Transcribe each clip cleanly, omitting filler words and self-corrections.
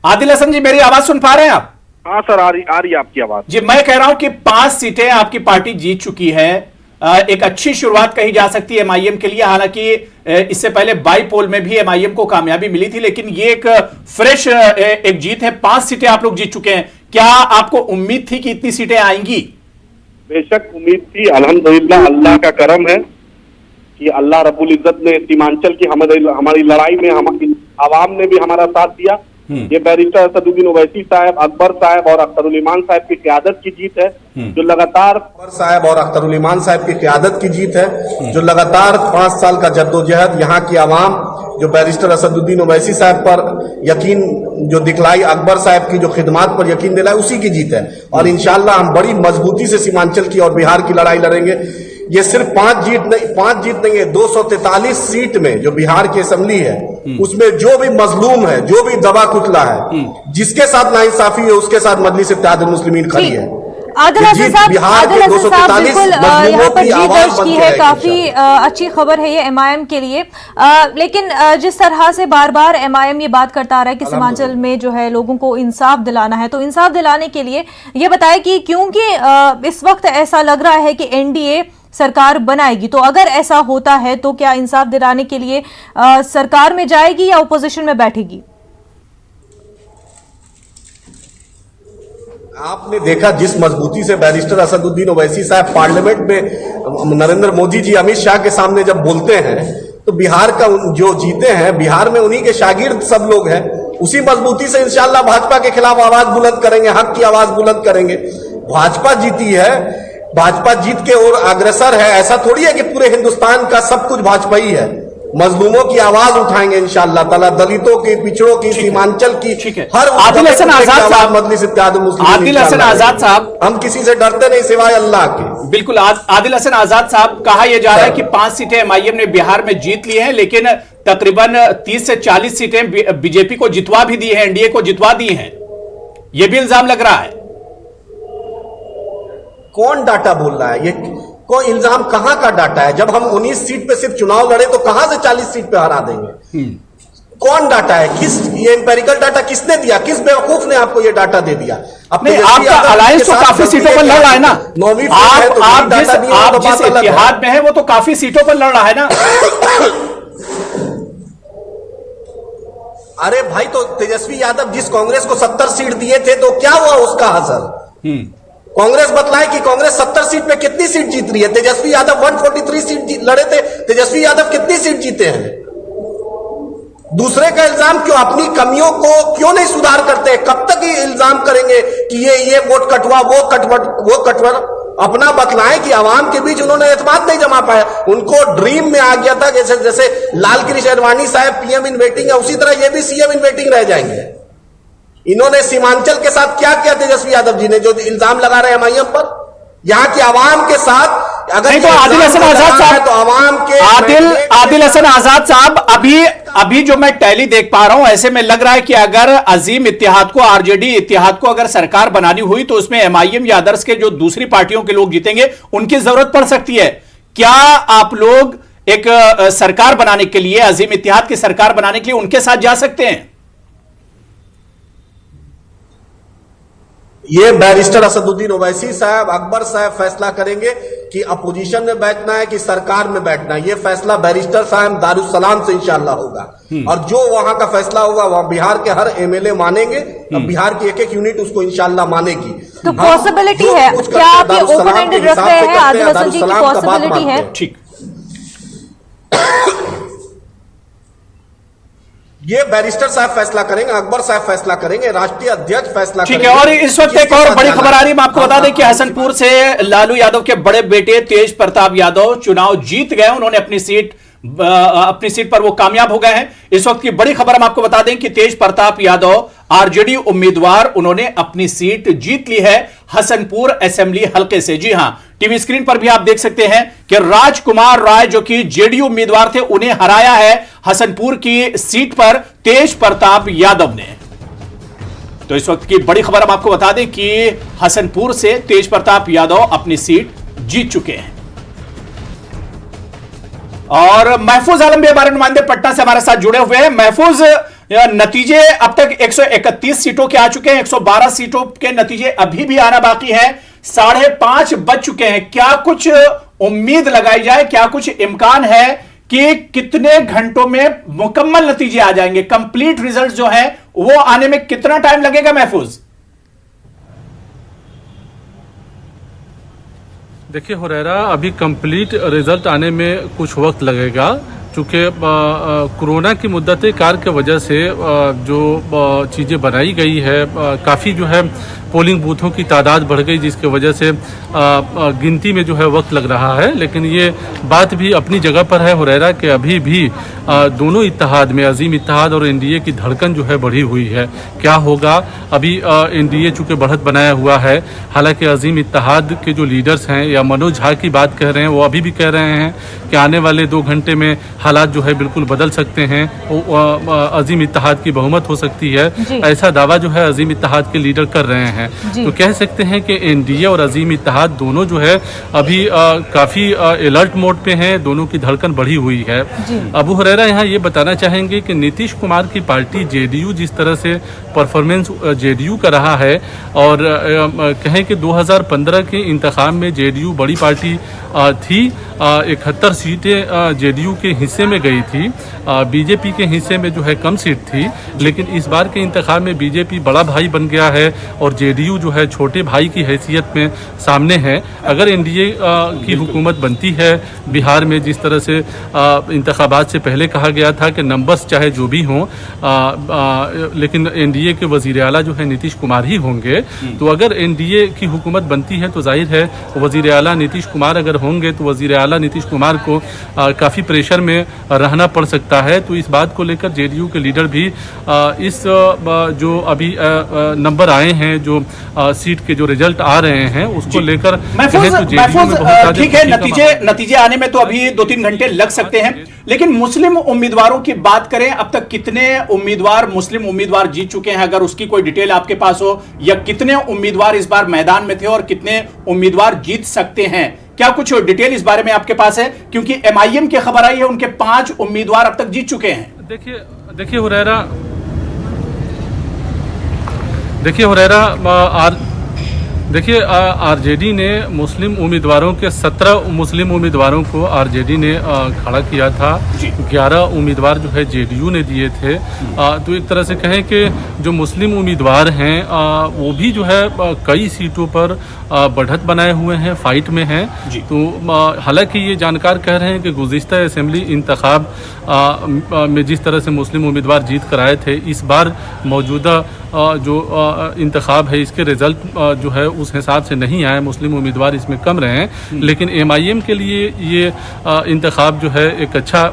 आदिल हसन जी, मेरी आवाज सुन पा रहे हैं आप? हाँ सर, आ रही है आपकी आवाज जी। मैं कह रहा हूं कि 5 सीटें आपकी पार्टी जीत चुकी है। एक अच्छी शुरुआत कही जा सकती है एमआईएम के लिए। हालांकि इससे पहले बाई पोल में भी एमआईएम को कामयाबी मिली थी, लेकिन ये एक फ्रेश एक जीत है। 5 सीटें आप लोग जीत चुके हैं। क्या आपको उम्मीद थी कि इतनी सीटें आएंगी? बेशक उम्मीद थी। अल्हम्दुलिल्लाह, अल्लाह का करम है कि अल्लाह रब्बुल इज्जत ने सीमांचल की हमारी लड़ाई में आवाम ने भी हमारा साथ दिया। ये बैरिस्टर असदुद्दीन ओवैसी साहब, अकबर साहब और अख्तरुल ईमान साहब की क़यादत की जीत है, जो लगातार अकबर साहब और अख्तरुल ईमान साहब की क़यादत की जीत है, जो लगातार 5 साल का जद्दोजहद यहाँ की आवाम जो बैरिस्टर असदुद्दीन ओवैसी साहब पर यकीन जो दिखलाई, अकबर साहब की जो खिदमात पर यकीन दिलाई, उसी की जीत है। और इंशाअल्लाह हम बड़ी मजबूती से सीमांचल की और बिहार की लड़ाई लड़ेंगे। ये सिर्फ 5 जीत नहीं है, 243 सीट में जो बिहार की असेंबली है, उसमें जो भी मजलूम है, जो भी दबा कुचला है, जिसके साथ नाइंसाफी है, उसके साथ मजलिस इत्तेहादुल मुस्लिमीन खड़ी है। आदिल हसन साहब, बिल्कुल यहाँ पर जीत दर्ज की है, काफी अच्छी खबर है ये एमआईएम के लिए। लेकिन जिस तरह से बार बार एमआईएम ये बात करता आ रहा है कि सीमांचल में जो है लोगों को इंसाफ दिलाना है, तो इंसाफ दिलाने के लिए ये बताएं कि क्योंकि इस वक्त ऐसा लग रहा है कि एनडीए सरकार बनाएगी, तो अगर ऐसा होता है तो क्या इंसाफ दिलाने के लिए सरकार में जाएगी या ओपोजिशन में बैठेगी? आपने देखा जिस मजबूती से बैरिस्टर असदुद्दीन ओवैसी साहब पार्लियामेंट में नरेंद्र मोदी जी, अमित शाह के सामने जब बोलते हैं, तो बिहार का जो जीते हैं, बिहार में उन्हीं के शागिर्द सब लोग हैं। उसी मजबूती से इंशाअल्लाह भाजपा के खिलाफ आवाज बुलंद करेंगे, हक की आवाज बुलंद करेंगे। भाजपा जीती है, भाजपा जीत के और अग्रसर है। ऐसा थोड़ी है कि पूरे हिंदुस्तान का सब कुछ भाजपा ही है। मजलूमों की आवाज उठाएंगे इंशाअल्लाह ताला, दलितों की, पिछड़ों की, सीमांचल की, हर आदिल हसन आजाद साहब, मजलिस इत्तेहादुल मुस्लिमीन, आदिल हसन आजाद साहब, हम किसी से डरते नहीं सिवाय अल्लाह के। बिल्कुल। आदिल हसन आजाद साहब, कहा यह जा रहा है कि 5 सीटें एमआईएम ने बिहार में जीत ली हैं, लेकिन तकरीबन 30 से 40 सीटें बीजेपी को जितवा भी दी है, एनडीए को जितवा दी हैं। यह भी इल्जाम लग रहा है। कौन डाटा बोल रहा है? ये कोई इल्जाम कहां का डाटा है? जब हम 19 सीट पे सिर्फ चुनाव लड़े तो कहां से 40 सीट पे हरा देंगे? कौन डाटा है? किस ये एम्पेरिकल डाटा किसने दिया? किस बेवकूफ ने आपको ये डाटा दे दिया? अपने आपका अलायंस तो काफी सीटों पर लड़ रहा है ना। आप जिस इत्तेहाद में है वो तो काफी सीटों पर लड़ रहा है ना। अरे भाई, तो तेजस्वी यादव जिस कांग्रेस को 70 सीट दिए थे, तो क्या हुआ उसका असर? कांग्रेस बतलाए कि कांग्रेस 70 सीट पे कितनी सीट जीत रही है। तेजस्वी यादव 143 सीट लड़े थे, तेजस्वी यादव कितनी सीट जीते हैं? दूसरे का इल्जाम क्यों? अपनी कमियों को क्यों नहीं सुधार करते? कब तक ये इल्जाम करेंगे कि ये वोट कटवा, वो कटवा? अपना बतलाएं कि आवाम के बीच उन्होंने एतमाद नहीं जमा पाया। उनको ड्रीम में आ गया था, जैसे लाल कृष्ण आडवाणी साहब पीएम इन वेटिंग है, उसी तरह ये भी सीएम इन वेटिंग रह जाएंगे। इन्होंने सीमांचल के साथ क्या किया तेजस्वी यादव जी ने, जो इल्जाम लगा रहे हैं एमआईएम पर? यहाँ की आवाम के साथ अगर तो आदिल हसन आजाद साहब, तो आवाम के आदिल हसन आजाद साहब, अभी जो मैं टैली देख पा रहा हूं, ऐसे में लग रहा है कि अगर अजीम इत्तेहाद को, आरजेडी इत्तेहाद को अगर सरकार बनानी हुई तो उसमें एमआईएम या अदर्स के जो दूसरी पार्टियों के लोग जीतेंगे, उनकी जरूरत पड़ सकती है। क्या आप लोग एक सरकार बनाने के लिए, अजीम इत्तेहाद की सरकार बनाने के लिए उनके साथ जा सकते हैं? ये बैरिस्टर असदुद्दीन ओवैसी साहब, अकबर साहब फैसला करेंगे कि अपोजिशन में बैठना है कि सरकार में बैठना है। ये फैसला बैरिस्टर साहब दारुस्सलाम से इंशाअल्लाह होगा। और जो वहां का फैसला होगा वहां बिहार के हर एमएलए मानेंगे, बिहार की एक यूनिट उसको इंशाअल्लाह मानेगी। तो पॉसिबिलिटी है, क्या आप ये ओपन एंडेड रख रहे हैं आदिल हसन जी की पॉसिबिलिटी है? ठीक, ये बैरिस्टर साहब फैसला करेंगे, अकबर साहब फैसला करेंगे, राष्ट्रीय अध्यक्ष फैसला करेंगे। ठीक है। और इस वक्त एक और बड़ी खबर आ रही है, मैं आपको बता दें कि हसनपुर से लालू यादव के बड़े बेटे तेज प्रताप यादव चुनाव जीत गए। उन्होंने अपनी सीट पर वो कामयाब हो गए हैं। इस वक्त की बड़ी खबर हम आपको बता दें कि तेज प्रताप यादव आरजेडी उम्मीदवार, उन्होंने अपनी सीट जीत ली है हसनपुर असेंबली हलके से। जी हां, टीवी स्क्रीन पर भी आप देख सकते हैं कि राजकुमार राय जो कि जेडीयू उम्मीदवार थे, उन्हें हराया है हसनपुर की सीट पर तेज प्रताप यादव ने। तो इस वक्त की बड़ी खबर हम आपको बता दें कि हसनपुर से तेज प्रताप यादव अपनी सीट जीत चुके हैं। और महफूज आलम भी हमारे नुमाइंदे पटना से हमारे साथ जुड़े हुए हैं। महफूज, नतीजे अब तक 131 सीटों के आ चुके हैं, 112 सीटों के नतीजे अभी भी आना बाकी है, 5:30 बज चुके हैं। क्या कुछ उम्मीद लगाई जाए, क्या कुछ इम्कान है कि कितने घंटों में मुकम्मल नतीजे आ जाएंगे? कंप्लीट रिजल्ट जो है वो आने में कितना टाइम लगेगा महफूज? देखिए हुरैरा, अभी कंप्लीट रिजल्ट आने में कुछ वक्त लगेगा, चूँकि कोरोना की मुद्दत कार के वजह से जो चीज़ें बनाई गई है, काफ़ी जो है पोलिंग बूथों की तादाद बढ़ गई, जिसके वजह से गिनती में जो है वक्त लग रहा है। लेकिन ये बात भी अपनी जगह पर है हुरैरा कि अभी भी दोनों इत्तेहाद में, अजीम इत्तेहाद और एनडीए की धड़कन जो है बढ़ी हुई है। क्या होगा, अभी एनडीए चूँकि बढ़त बनाया हुआ है, हालांकि अजीम इत्तेहाद के जो लीडर्स हैं या मनोज झा की बात कह रहे हैं, वो अभी भी कह रहे हैं कि आने वाले 2 घंटे में हालात जो है बिल्कुल बदल सकते हैं, अजीम इत्तेहाद की बहुमत हो सकती है। ऐसा दावा जो है अजीम इत्तेहाद के लीडर कर रहे हैं। तो कह सकते हैं कि एनडीए और अजीम इत्तेहाद दोनों जो है अभी काफ़ी अलर्ट मोड पे हैं, दोनों की धड़कन बढ़ी हुई है। अबू हुरैरा यहाँ ये बताना चाहेंगे कि नीतीश कुमार की पार्टी जेडीयू जिस तरह से परफॉर्मेंस जेडीयू का रहा है, और कहें कि 2015 के इंतखाब में जेडीयू बड़ी पार्टी थी, 71 सीटें जेडीयू के हिस्से में गई थी, बीजेपी के हिस्से में जो है कम सीट थी। लेकिन इस बार के इंतखाब में बीजेपी बड़ा भाई बन गया है और जेडीयू जो है छोटे भाई की हैसियत में सामने है। अगर एनडीए की हुकूमत बनती है बिहार में, जिस तरह से इंतखाबात से पहले कहा गया था कि नंबर्स चाहे जो भी हों, लेकिन एनडीए के वज़ीर आला जो है नीतीश कुमार ही होंगे, तो अगर एनडीए की हुकूमत बनती है तो जाहिर है वज़ीर आला नीतीश कुमार अगर होंगे तो वज़ीर आला नीतीश कुमार को काफ़ी प्रेशर में रहना पड़ सकता है। तो इस बात को लेकर जेडीयू के लीडर भी इस जो अभी नंबर आए हैं, जो सीट के जो रिजल्ट आ रहे हैं, उसको लेकर ठीक है, नतीजे आने में तो अभी 2-3 घंटे लग सकते हैं। लेकिन मुस्लिम उम्मीदवारों की बात करें, अब तक कितने मुस्लिम उम्मीदवार जीत चुके हैं, अगर उसकी कोई डिटेल आपके पास हो, या कितने उम्मीदवार इस बार मैदान में थे और कितने उम्मीदवार जीत सकते हैं? क्या कुछ डिटेल इस बारे में आपके पास है? क्योंकि एमआईएम की खबर आई है उनके 5 उम्मीदवार अब तक जीत चुके हैं। देखिए हुरैरा, आरजेडी ने मुस्लिम उम्मीदवारों के 17 मुस्लिम उम्मीदवारों को आरजेडी ने खड़ा किया था, 11 उम्मीदवार जो है जेडीयू ने दिए थे। तो एक तरह से कहें कि जो मुस्लिम उम्मीदवार हैं वो भी जो है कई सीटों पर बढ़त बनाए हुए हैं, फाइट में हैं। तो हालांकि ये जानकार कह रहे हैं कि गुज़िश्ता असेंबली इंतखाब में जिस तरह से मुस्लिम उम्मीदवार जीत कर आए थे, इस बार मौजूदा जो इंतखाब है इसके रिज़ल्ट जो है उस हिसाब से नहीं आए, मुस्लिम उम्मीदवार इसमें कम रहे हैं। लेकिन एमआईएम के लिए ये इंतखाब जो है एक अच्छा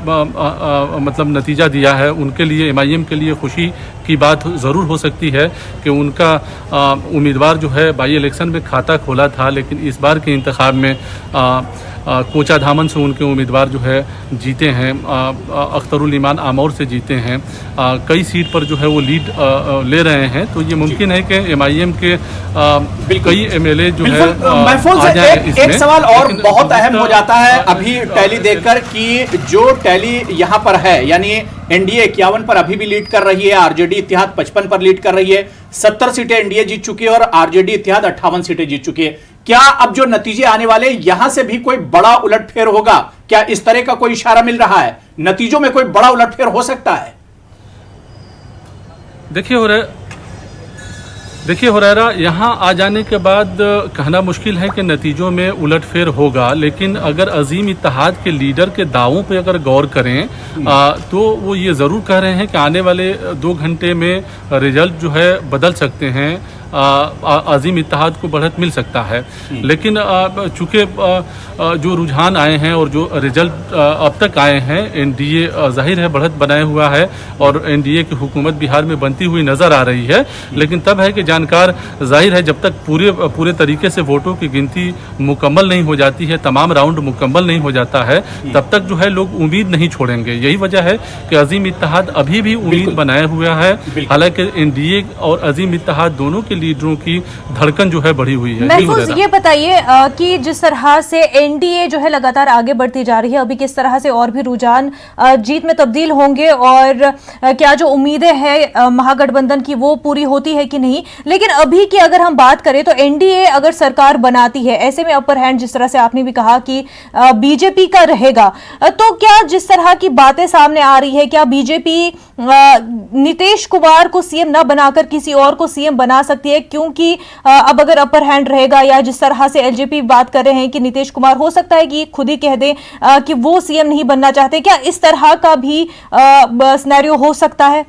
मतलब नतीजा दिया है। उनके लिए, एमआईएम के लिए खुशी की बात ज़रूर हो सकती है कि उनका उम्मीदवार जो है बाई इलेक्शन में खाता खोला था, लेकिन इस बार के इंतखाब में कोचा धामन से उनके उम्मीदवार जो है जीते हैं, अख्तरुल ईमान आमौर से जीते हैं, कई सीट पर जो है वो लीड ले रहे हैं। तो ये मुमकिन है कि एमआईएम के कई एमएलए जो है आ जाएं इसमें। एक सवाल और बहुत अहम हो जाता है अभी टैली देखकर कि जो टैली यहाँ पर है, यानी एनडीए 51 पर अभी भी लीड कर रही है, आरजेडी इत्तेहाद 55 पर लीड कर रही है, 70 सीटें एनडीए जीत चुकी है और आरजेडी इत्तेहाद 58 सीटें जीत चुकी है। क्या अब जो नतीजे आने वाले यहां से भी कोई बड़ा उलटफेर होगा? क्या इस तरह का कोई इशारा मिल रहा है? नतीजों में कोई बड़ा उलटफेर हो सकता है? देखिए हुरैरा, यहाँ आ जाने के बाद कहना मुश्किल है कि नतीजों में उलटफेर होगा, लेकिन अगर अजीम इत्तेहाद के लीडर के दावों पे अगर गौर करें तो वो ये ज़रूर कह रहे हैं कि आने वाले 2 घंटे में रिजल्ट जो है बदल सकते हैं, अजीम इत्तेहाद को बढ़त मिल सकता है। लेकिन चूँकि जो रुझान आए हैं और जो रिजल्ट अब तक आए हैं, एनडीए जाहिर है बढ़त बनाए हुआ है और एनडीए की हुकूमत बिहार में बनती हुई नज़र आ रही है। लेकिन तब है कि जानकार, जाहिर है जब तक पूरे तरीके से वोटों की गिनती मुकम्मल नहीं हो जाती है, तमाम राउंड मुकम्मल नहीं हो जाता है, तब तक जो है लोग उम्मीद नहीं छोड़ेंगे। यही वजह है कि अजीम इत्तेहाद अभी भी उम्मीद बनाए हुआ है। हालांकि एनडीए और अजीम इत्तेहाद दोनों के लीडरों की धड़कन जो है बढ़ी हुई है। महफूज, ये बताइए कि जिस तरह से एनडीए जो है लगातार आगे बढ़ती जा रही है, अभी किस तरह से और भी रुझान जीत में तब्दील होंगे और क्या जो उम्मीदें हैं महागठबंधन की वो पूरी होती है कि नहीं? लेकिन अभी की अगर हम बात करें तो एनडीए अगर सरकार बनाती है, ऐसे में अपर हैंड जिस तरह से आपने भी कहा कि बीजेपी का रहेगा, तो क्या जिस तरह की बातें सामने आ रही है, क्या बीजेपी नीतीश कुमार को सीएम न बनाकर किसी और को सीएम बना सकती है? क्योंकि अब अगर अपर हैंड रहेगा, या जिस तरह से एलजेपी बात कर रहे हैं कि नीतीश कुमार हो सकता है कि खुद ही कह दें कि वो सीएम नहीं बनना चाहते, क्या इस तरह का भी सिनेरियो हो सकता है?